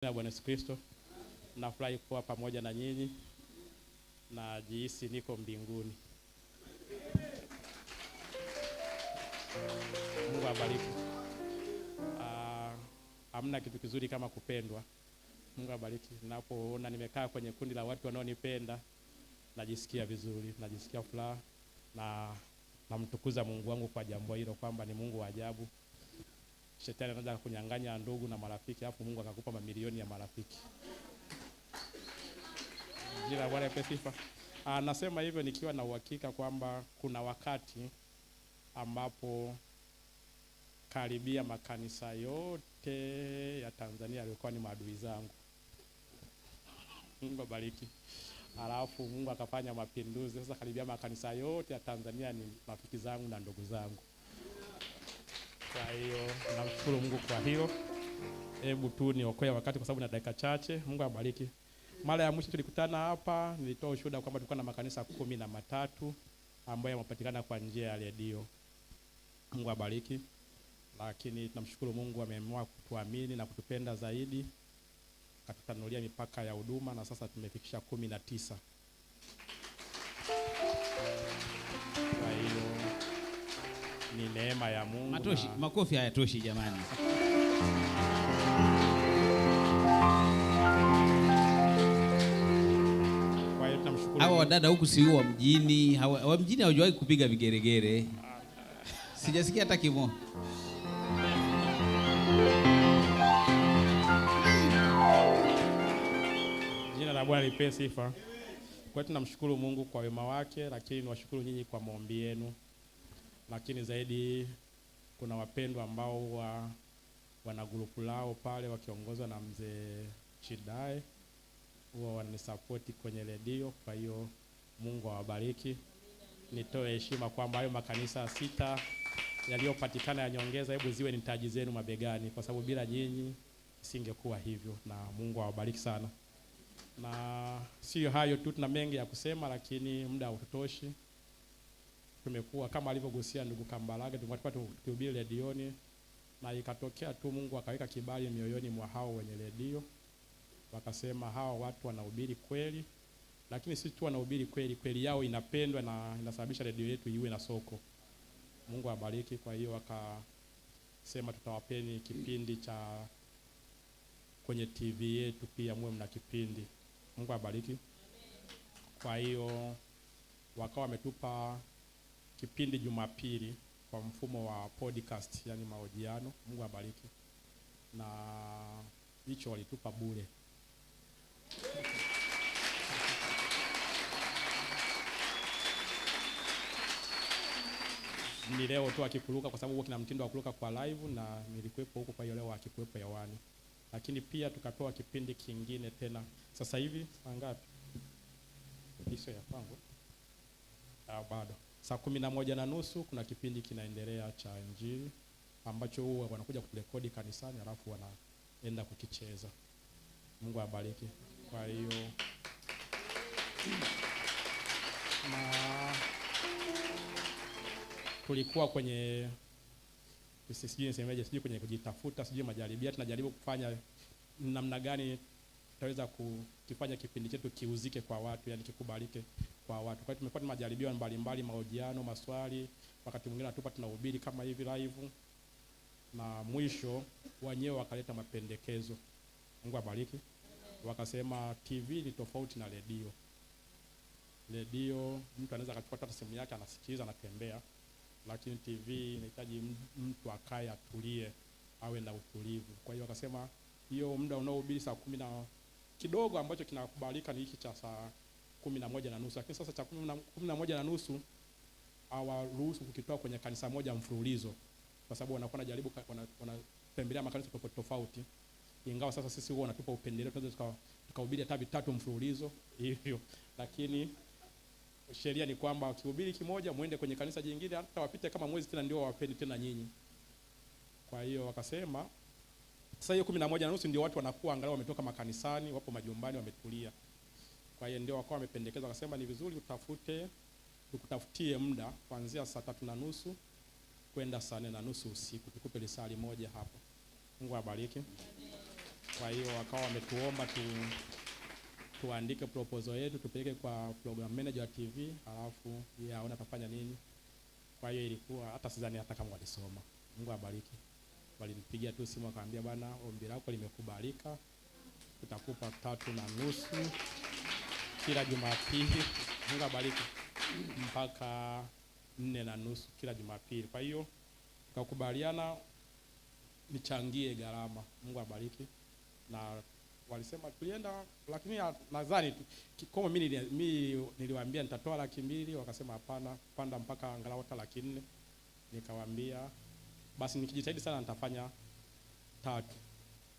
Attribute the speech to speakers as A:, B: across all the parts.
A: Na Bwana Yesu Kristo, nafurahi kuwa pamoja na nyinyi na jihisi niko mbinguni. Mungu abariki. Hamna kitu kizuri kama kupendwa. Mungu abariki. Ninapoona nimekaa kwenye kundi la watu wanaonipenda, najisikia vizuri, najisikia furaha na namtukuza Mungu wangu kwa jambo hilo kwamba ni Mungu wa ajabu. Shetani anataka kunyang'anya ndugu na marafiki, alafu Mungu akakupa mamilioni ya marafiki. Jina Bwana lipewe sifa. Nasema hivyo nikiwa na uhakika kwamba kuna wakati ambapo karibia makanisa yote ya Tanzania yalikuwa ni maadui zangu. Mungu abariki. Alafu Mungu akafanya mapinduzi. Sasa karibia makanisa yote ya Tanzania ni rafiki zangu na ndugu zangu. Kwa hiyo namshukuru Mungu kwa hiyo. Hebu tu niokoe wakati kwa sababu na dakika chache. Mungu abariki. Mara ya mwisho tulikutana hapa, nilitoa ushuhuda kwamba tulikuwa na makanisa 13 ambayo yamepatikana kwa njia ya redio. Mungu abariki. Lakini tunamshukuru Mungu ameamua kutuamini na kutupenda zaidi. Akatupanulia mipaka ya huduma na sasa tumefikisha 19. Kwa hiyo ni neema ya Mungu.
B: Matoshi, makofi hayatoshi jamani.
A: Kwa hiyo tunamshukuru.
B: Hawa wadada huku si wa mjini, hawa mjini hawajawahi kupiga vigeregere. Sijasikia hata kimo.
A: Jina la Bwana lipewe sifa. Kwa hiyo tunamshukuru Mungu kwa wema wake, lakini niwashukuru nyinyi kwa maombi yenu. Lakini zaidi kuna wapendwa ambao wana grupu lao pale wakiongozwa na mzee Chidae, huwa wanisupport kwenye redio. Kwa hiyo Mungu awabariki. Nitoe heshima kwamba hayo makanisa 6 yaliyopatikana ya nyongeza, hebu ziwe ni taji zenu mabegani, kwa sababu bila nyinyi isingekuwa hivyo. Na Mungu awabariki sana. Na sio hayo tu, tuna mengi ya kusema lakini muda hautoshi. Tumekuwa kama alivyogusia ndugu Kambarage, tumekuwa tukihubiri redioni na ikatokea tu Mungu akaweka kibali mioyoni mwa hao wenye redio. Wakasema hawa watu wanahubiri kweli, lakini si tu wanahubiri kweli, kweli yao inapendwa na inasababisha redio yetu iwe na soko. Mungu abariki. Kwa hiyo wakasema tutawapeni kipindi cha kwenye TV yetu pia muwe mna kipindi. Mungu abariki. Kwa hiyo wakawa wametupa kipindi Jumapili kwa mfumo wa podcast, yani mahojiano. Mungu abariki. Na hicho walitupa bure. Ni leo tu akikuruka kwa sababu kina mtindo wa kuruka kwa live na nilikuwepo huko, kwa hiyo leo akikuwepo hewani. Lakini pia tukatoa kipindi kingine tena. Sasa hivi saa ngapi? Hizo ya kwangu. Bado. Saa 11:30 kuna kipindi kinaendelea cha Injili ambacho huwa wanakuja kurekodi kanisani alafu wanaenda kukicheza. Mungu abariki. Kwa hiyo na tulikuwa kwenye sijui kwenye kujitafuta, sijui majaribio. Tunajaribu kufanya namna gani tutaweza kufanya kipindi chetu kiuzike kwa watu, yani kikubalike kwa watu. Kwa hiyo tumekuwa na majaribio mbalimbali, mahojiano, maswali, wakati mwingine atupa tunahubiri kama hivi live, na mwisho wenyewe wakaleta mapendekezo. Mungu abariki. Wakasema TV ni tofauti na redio. Redio mtu anaweza akachukua hata simu yake anasikiliza anatembea, lakini TV inahitaji mtu akae atulie, awe na utulivu. Kwa hiyo wakasema hiyo muda unaohubiri saa 10 na kidogo ambacho kinakubalika ni hiki cha saa 11:30, lakini sasa cha 11:30 hawaruhusu kukitoa kwenye kanisa moja mfululizo, kwa sababu wanakuwa wanajaribu wanatembelea makanisa tofauti tofauti. Ingawa sasa sisi huwa wanatupa upendeleo, tunaweza tukahubiri hata 3 mfululizo hivyo, lakini sheria ni kwamba ukihubiri kimoja muende kwenye kanisa jingine, hata wapite kama mwezi tena ndio wapeni tena nyinyi. Kwa hiyo wakasema sasa hiyo 11:30 ndio watu wanakuwa angalau wametoka makanisani, wapo majumbani wametulia. Kwa hiyo ndio wakawa wamependekeza, wakasema ni vizuri tukutafutie muda kuanzia saa 3:30 kwenda saa 4:30 usiku, tukupe lisali moja hapa. Mungu abariki. Kwa hiyo wakawa wametuomba tuandike proposal yetu tupeleke kwa program manager wa TV, alafu yeye aone atafanya nini. Kwa hiyo ilikuwa hata sidhani hata kama walisoma. Mungu abariki. Walinipigia tu simu akaambia, bwana, ombi lako limekubalika. Tutakupa 3:30 kila Jumapili. Mungu abariki. Mpaka 4:30 kila Jumapili. Kwa hiyo tukakubaliana nichangie gharama. Mungu abariki. Na walisema tulienda, lakini nadhani kama mimi niliwaambia nitatoa 200,000, wakasema hapana, panda mpaka angalau hata 400,000. Nikawaambia basi nikijitahidi sana nitafanya 3.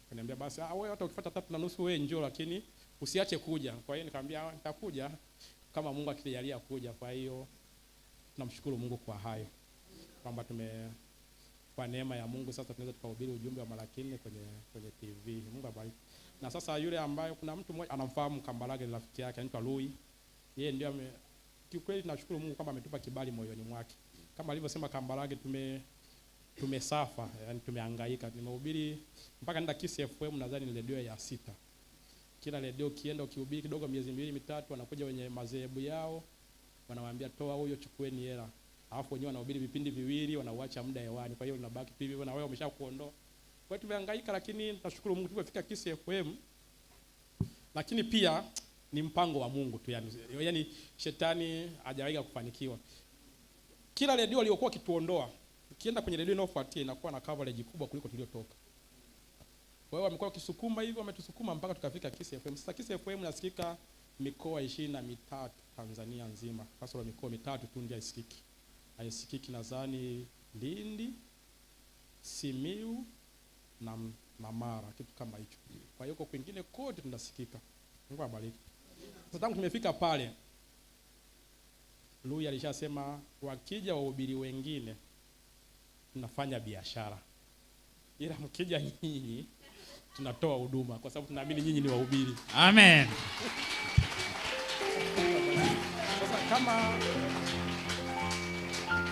A: Kaniambia basi wewe hata ukifuata 3:30 wewe njoo, lakini usiache kuja. Kwa hiyo nikamwambia nitakuja kama Mungu akijalia kuja. Kwa hiyo tunamshukuru Mungu kwa hayo, kwamba kwa neema ya Mungu sasa tunaweza tukahubiri ujumbe wa mara 4 kwenye TV. Mungu abariki. Na sasa yule ambaye kuna mtu mmoja anamfahamu Kambarage, ni rafiki yake anaitwa Lui. Yeye ndio kiukweli tunashukuru Mungu kwamba ametupa kibali moyoni mwake. Kama alivyosema Kambarage, tumesafa, yani tumehangaika. Nimehubiri mpaka nenda Kiss FM, nadhani ni redio ya 6. Kila redio kienda ukihubiri kidogo miezi 2 mitatu, wanakuja wenye madhehebu yao, wanawaambia toa huyo, chukueni hela. Alafu wenyewe wanahubiri vipindi viwili, wanauacha muda hewani. Kwa hiyo unabaki hivi na wewe umeshakuondoa. Kwa hiyo tumehangaika, lakini tunashukuru Mungu tulipofika Kiss FM. Lakini pia ni mpango wa Mungu tu, yani shetani hajawahi kufanikiwa. Kila redio aliyokuwa kituondoa, ukienda kwenye redio inayofuatia inakuwa na coverage kubwa kuliko tuliotoka. Kwa hiyo wamekuwa wakisukuma hivyo, wametusukuma mpaka tukafika Kiss FM. Sasa Kiss FM nasikika mikoa 23 Tanzania nzima. Sasa mikoa 3 tu ndio haisikiki. Haisikiki nadhani Lindi, Simiu na Mara, kitu kama hicho. Kwa hiyo kwa kwingine kote tunasikika. Mungu abariki. Sasa tangu tumefika pale, Lui alishasema wakija wahubiri wengine tunafanya biashara, ila mkija nyinyi tunatoa huduma, kwa sababu tunaamini nyinyi ni wahubiri.
C: Amen.
A: Sasa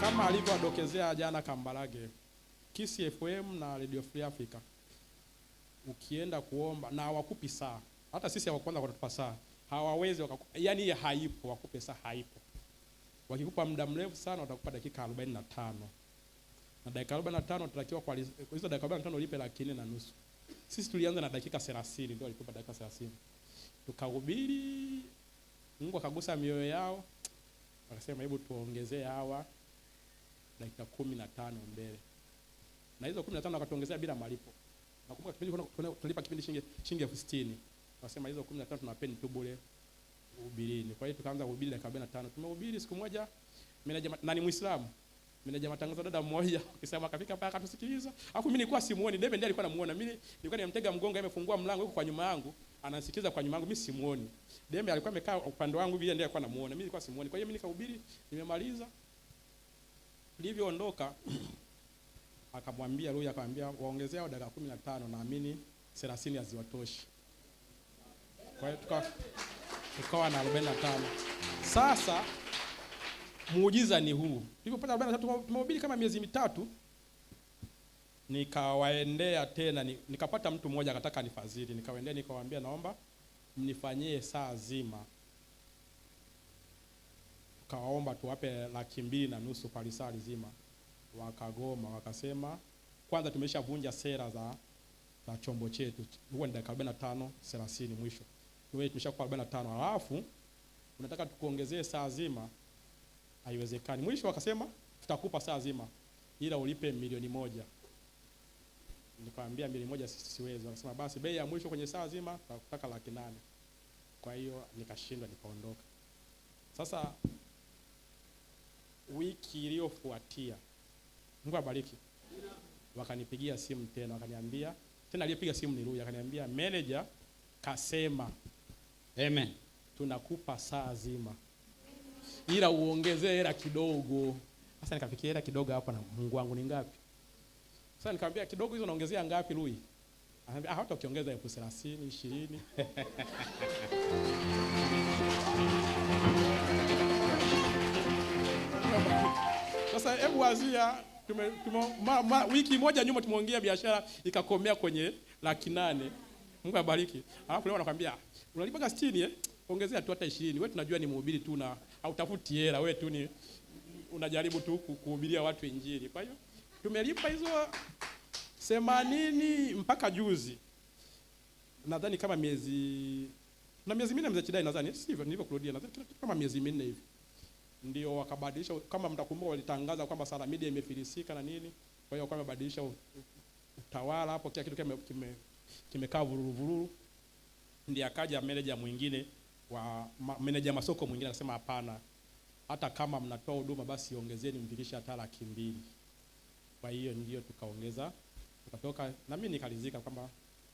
A: kama alivyodokezea jana Kambarage, Kiss FM na Radio Free Africa ukienda kuomba na hawakupi saa, hata sisi hawakuanza kutupa saa, hawawezi yani yeye haipo, wakupe saa haipo. Wakikupa muda mrefu sana watakupa dakika 45. Na dakika 45 tutatakiwa kwa hizo dakika 45 ulipe 4:30. Sisi tulianza na dakika 30, ndio alikupa dakika 30. Tukahubiri, Mungu akagusa mioyo yao. Akasema hebu tuongezee hawa dakika 15 mbele. Na hizo 15 wakatuongezea bila malipo. Nakumbuka kipindi tunalipa kipindi shilingi 60,000. Wakasema hizo 15 tunapeni tu bure uhubirini. Kwa hiyo tukaanza kuhubiri dakika 45. Tumehubiri siku moja, meneja na ni Muislamu. Meneja matangazo dada mmoja akisema akafika paka akatusikiliza. Alafu mimi nilikuwa simuoni, Debe ndiye alikuwa anamuona. Mimi nilikuwa nimemtega mgongo, amefungua mlango huko kwa nyuma yangu, anasikiza kwa nyuma yangu, mimi simuoni. Debe alikuwa amekaa upande wangu hivi, ndiye alikuwa anamuona. Mimi nilikuwa simuoni. Kwa hiyo mimi nikahubiri, nimemaliza. Nilivyoondoka akamwambia Lui, akamwambia waongezea dakika 15, naamini 30 haziwatoshi. Kwa hiyo tukawa na 45. Sasa muujiza ni huu. Tulipopata 43 tumehubiri kama miezi 3. Nikawaendea tena nikapata mtu mmoja akataka nifadhili. Nikawaendea nikawaambia naomba mnifanyie saa zima. Tukawaomba tuwape 250,000 kwa saa zima. Wakagoma, wakasema kwanza tumeshavunja sera za chombo chetu. Huwa ni dakika 45 30 mwisho. Wewe tumeshakuwa 45, alafu unataka tukuongezee saa zima, haiwezekani. Mwisho wakasema tutakupa saa zima ila ulipe 1,000,000. Nikamwambia 1,000,000 siwezi. Wakasema basi bei ya mwisho kwenye saa zima tutakutaka 800,000. Kwa hiyo nikashindwa, nikaondoka. Sasa wiki iliyofuatia, Mungu abariki, wakanipigia simu tena, wakaniambia tena, aliyepiga simu ni Lui, akaniambia manager kasema
B: Amen,
A: tunakupa saa zima ila uongezee hela kidogo. Sasa nikafikia hela kidogo hapo, na Mungu wangu ni ngapi? Sasa nikamwambia kidogo hizo naongezea ngapi Lui? Anambia hata ukiongeza 30,000 20. Sasa hebu wazia, wiki moja nyuma tumeongea biashara ikakomea kwenye 800,000. Mungu abariki. Alafu leo anakuambia unalipaga 60 ongezea tu hata 20. Wewe tunajua ni mhubiri tu na hautafuti hela, wewe tu ni unajaribu tu kuhubiria watu injili. Kwa hiyo tumelipa hizo 80 mpaka juzi. Nadhani kama miezi minne mzee Chidai, nadhani sivyo nilivyokurudia, nadhani kama miezi minne hivi. Ndio wakabadilisha, kama mtakumbuka walitangaza kwamba Sala Media imefilisika na nini. Kwa hiyo wakawa wamebadilisha utawala hapo, kila kitu kimekaa vururu. Ndiye akaja manager mwingine manager masoko mwingine akasema hapana, hata kama mnatoa huduma basi ongezeni mfikishe hata 200,000. Kwa hiyo ndio tukaongeza, tukatoka na mimi nikalizika kwamba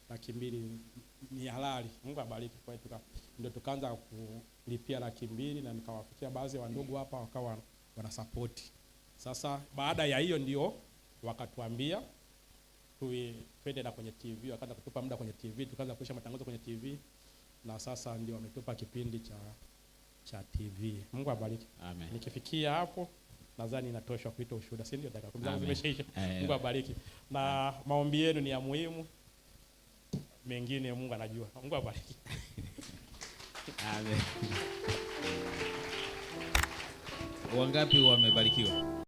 A: 200,000 ni halali. Mungu abariki. Kwa hiyo ndio tukaanza kulipia 200,000 na nikawafikia baadhi ya wandugu hapa wakawa wana support. Sasa baada ya hiyo ndio wakatuambia twende na kwenye TV, wakaanza kutupa muda kwenye TV, tukaanza kuisha matangazo kwenye TV na sasa ndio wametupa kipindi cha TV. Mungu abariki.
B: Amen.
A: Nikifikia hapo nadhani inatosha kuita ushuhuda, si ndio? Dakika 10 zimeshaisha. Mungu abariki. Na maombi yenu ni ya muhimu. Mengine Mungu anajua. Mungu abariki.
B: Amen. Wangapi wamebarikiwa?